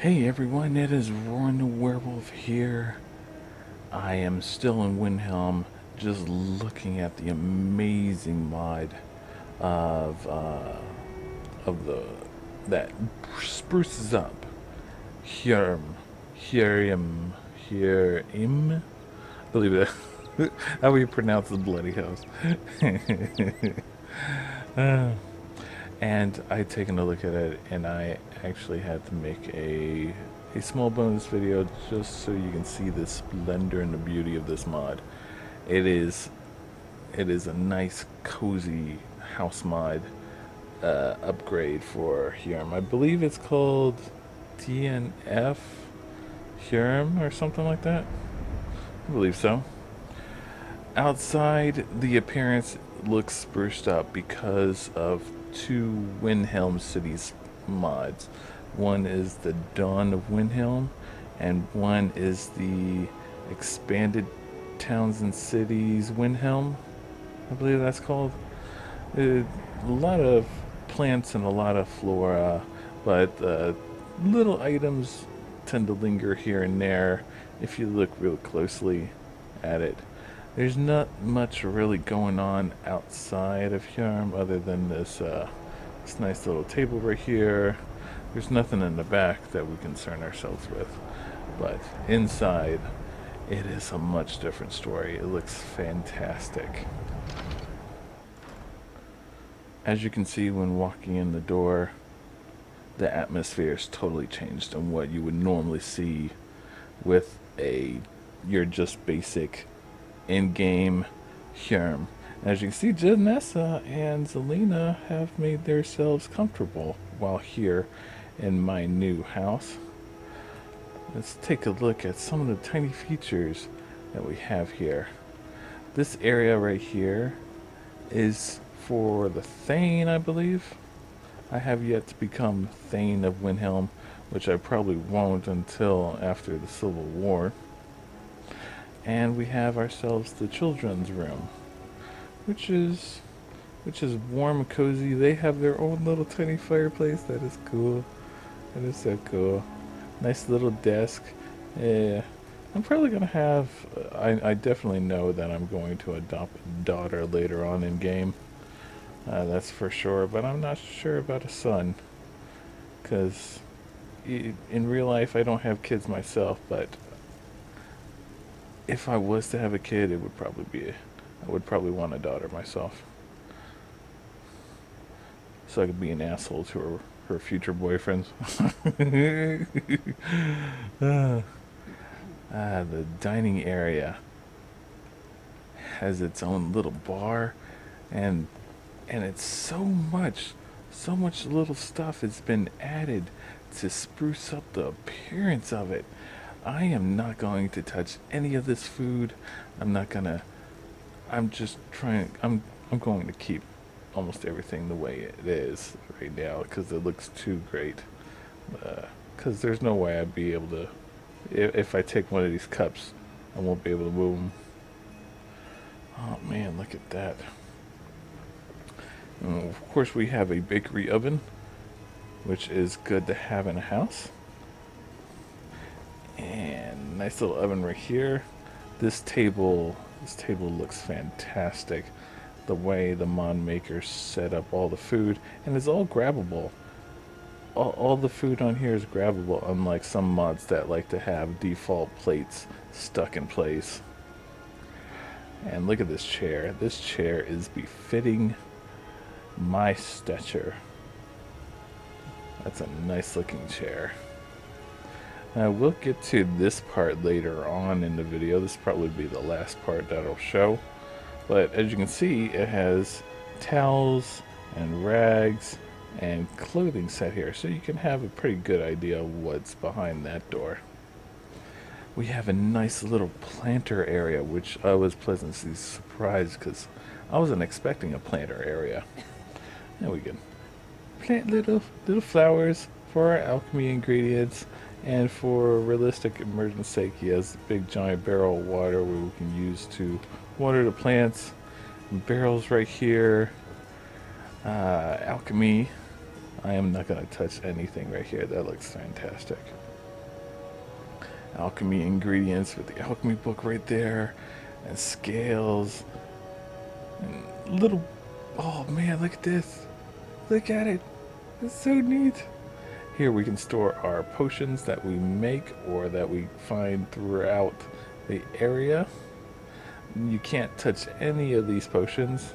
Hey everyone, it is Roarin the Werewolf here. I am still in Windhelm, just looking at the amazing mod of the that spruces up Hjerim, Hjerim. I believe that. How you pronounce the bloody house? Uh, and I taken a look at it, and I actually had to make a small bonus video just so you can see the splendor and the beauty of this mod. It is it is a nice cozy house mod upgrade for Hjerim. I believe it's called TNF Hjerim or something like that. I believe so. Outside, the appearance looks spruced up because of two Windhelm Cities mods. One is the Dawn of Windhelm, and one is the Expanded Towns and Cities Windhelm. I believe that's called. A lot of plants and a lot of flora, but little items tend to linger here and there if you look real closely at it. There's not much really going on outside of Hjerim other than this nice little table right here. There's nothing in the back that we concern ourselves with. But inside, it is a much different story. It looks fantastic. As you can see when walking in the door, the atmosphere is totally changed than what you would normally see with your just basic in-game Hjerim. As you can see, Janessa and Zaliena have made themselves comfortable while here in my new house. Let's take a look at some of the tiny features that we have here. This area right here is for the Thane, I believe. I have yet to become Thane of Windhelm, which I probably won't until after the Civil War. And we have ourselves the children's room, which is warm and cozy. They have their own little tiny fireplace. That is cool. That is so cool. Nice little desk. Yeah, I'm probably gonna have. I definitely know that I'm going to adopt a daughter later on in game. That's for sure. But I'm not sure about a son, because in real life I don't have kids myself. But if I was to have a kid, it would probably be. I would probably want a daughter myself, so I could be an asshole to her future boyfriends. The dining area has its own little bar, and it's so much little stuff has been added to spruce up the appearance of it. I am not going to touch any of this food. I'm not gonna. I'm just trying. I'm going to keep almost everything the way it is right now because it looks too great. Because there's no way I'd be able to. If I take one of these cups, I won't be able to move them. Oh man, look at that. And of course, we have a bakery oven, which is good to have in a house. And nice little oven right here. This table looks fantastic. The way the mod makers set up all the food, and it's all grabbable. All the food on here is grabbable, unlike some mods that like to have default plates stuck in place. And look at this chair. This chair is befitting my stature. That's a nice looking chair. We'll get to this part later on in the video. This will probably be the last part that I'll show. But as you can see, it has towels and rags and clothing set here. So you can have a pretty good idea of what's behind that door. We have a nice little planter area, which I was pleasantly surprised because I wasn't expecting a planter area. There we go. Plant little flowers for our alchemy ingredients. And for realistic emergency, he has a big giant barrel of water where we can use to water the plants. Barrels right here. Alchemy. I am not going to touch anything right here. That looks fantastic. alchemy ingredients with the alchemy book right there, and scales, and little, oh man, look at this. Look at it. It's so neat. Here we can store our potions that we make or that we find throughout the area. You can't touch any of these potions,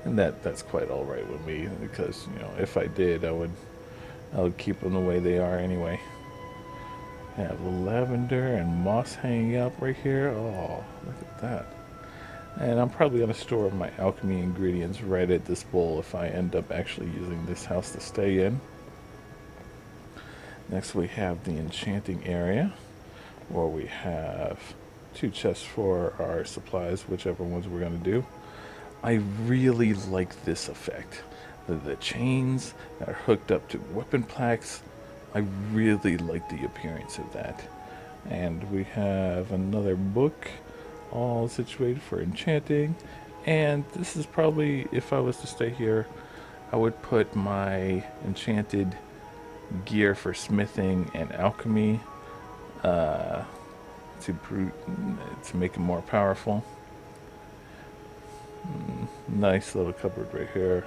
and that's quite all right with me, because you know, if I did, I would keep them the way they are anyway. I have lavender and moss hanging up right here. Oh, look at that. And I'm probably going to store my alchemy ingredients right at this bowl if I end up actually using this house to stay in. Next we have the enchanting area, where we have 2 chests for our supplies, whichever ones we're going to do. I really like this effect. The chains that are hooked up to weapon plaques, I really like the appearance of that. And we have another book, all situated for enchanting. And this is probably, if I was to stay here, I would put my enchanted gear for smithing and alchemy to make it more powerful. Nice little cupboard right here.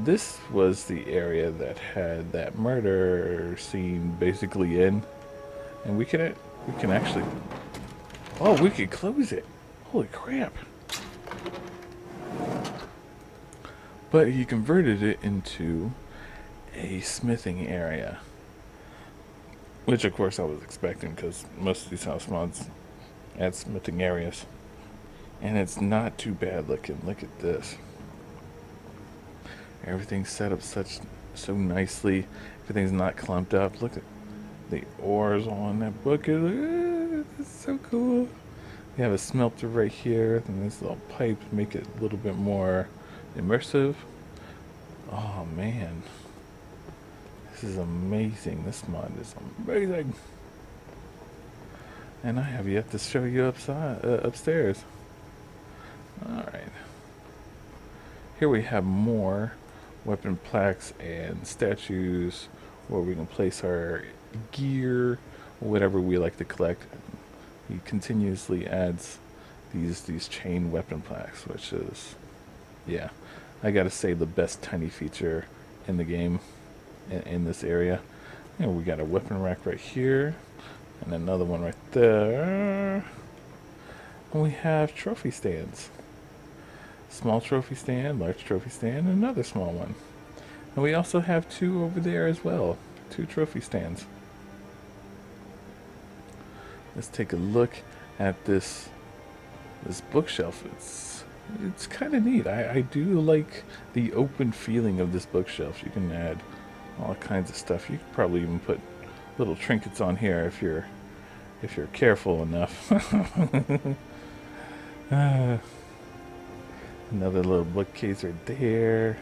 This was the area that had that murder scene basically in, and we can actually, oh, we could close it. Holy crap. But he converted it into a smithing area, which of course I was expecting, because most of these house mods add smithing areas. And it's not too bad looking. Look at this. Everything's set up so nicely. Everything's not clumped up. Look at the ores on that bucket. It's so cool. We have a smelter right here, and this little pipe make it a little bit more immersive. Oh man, this is amazing. This mod is amazing. And I have yet to show you upstairs. Alright. Here we have more weapon plaques and statues where we can place our gear, whatever we like to collect. He continuously adds these chain weapon plaques, which is, yeah, I gotta say, the best tiny feature in the game in this area. And we got a weapon rack right here, and another one right there. And we have trophy stands. Small trophy stand, large trophy stand, and another small one. And we also have 2 over there as well. 2 trophy stands. Let's take a look at this bookshelf. It's kind of neat. I do like the open feeling of this bookshelf. You can add all kinds of stuff. You could probably even put little trinkets on here if you're careful enough. Another little bookcase right there.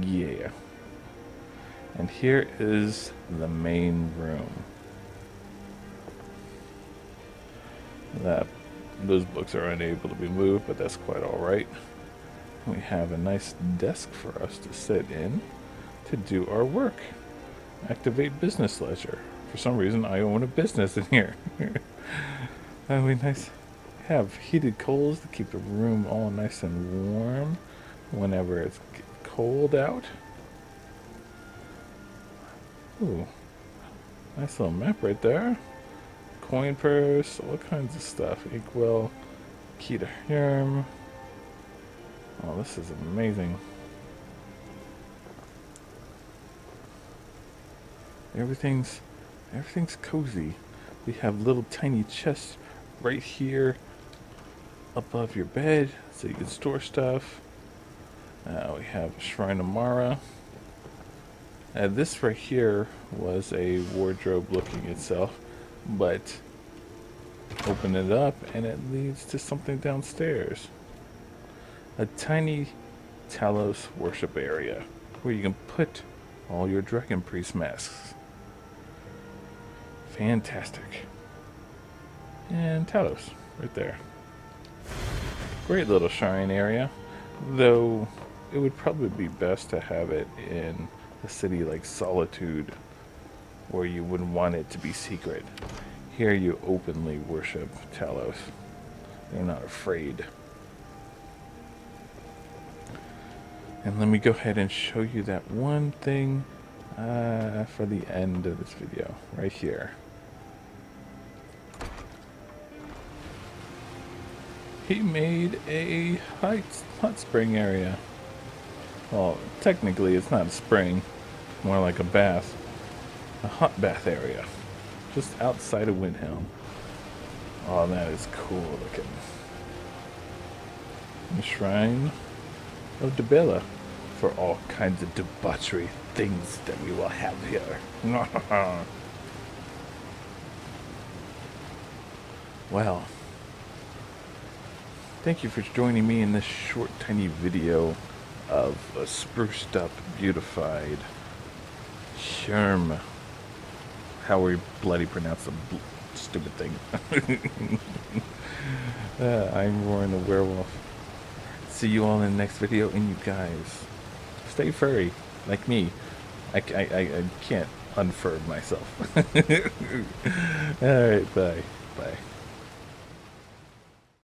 Yeah. And here is the main room. Those books are unable to be moved, but that's quite alright. We have a nice desk for us to sit in to do our work. Activate business ledger. For some reason, I own a business in here. That would be nice. Have heated coals to keep the room all nice and warm whenever it's cold out. Ooh, nice little map right there. Coin purse, all kinds of stuff. Inkwell, key to Hjerim. Oh, this is amazing. Everything's cozy. We have little tiny chests right here above your bed, so you can store stuff. We have a Shrine of Mara. This right here was a wardrobe looking itself, but open it up and it leads to something downstairs. A tiny Talos worship area where you can put all your Dragon Priest masks. Fantastic. And Talos right there. Great little shrine area, though it would probably be best to have it in a city like Solitude, where you would want it to be secret. Here you openly worship Talos. You're not afraid. And let me go ahead and show you that one thing for the end of this video, right here. He made a hot spring area. Well, technically it's not a spring, more like a bath. A hot bath area. Just outside of Windhelm. Oh, that is cool looking. The Shrine of Debella for all kinds of debauchery things that we will have here. Well, thank you for joining me in this short, tiny video of a spruced up, beautified Hjerim. How we bloody pronounce the stupid thing. I'm Roarin the Werewolf. See you all in the next video, and you guys stay furry like me. I can't unfur myself. Alright, bye. Bye.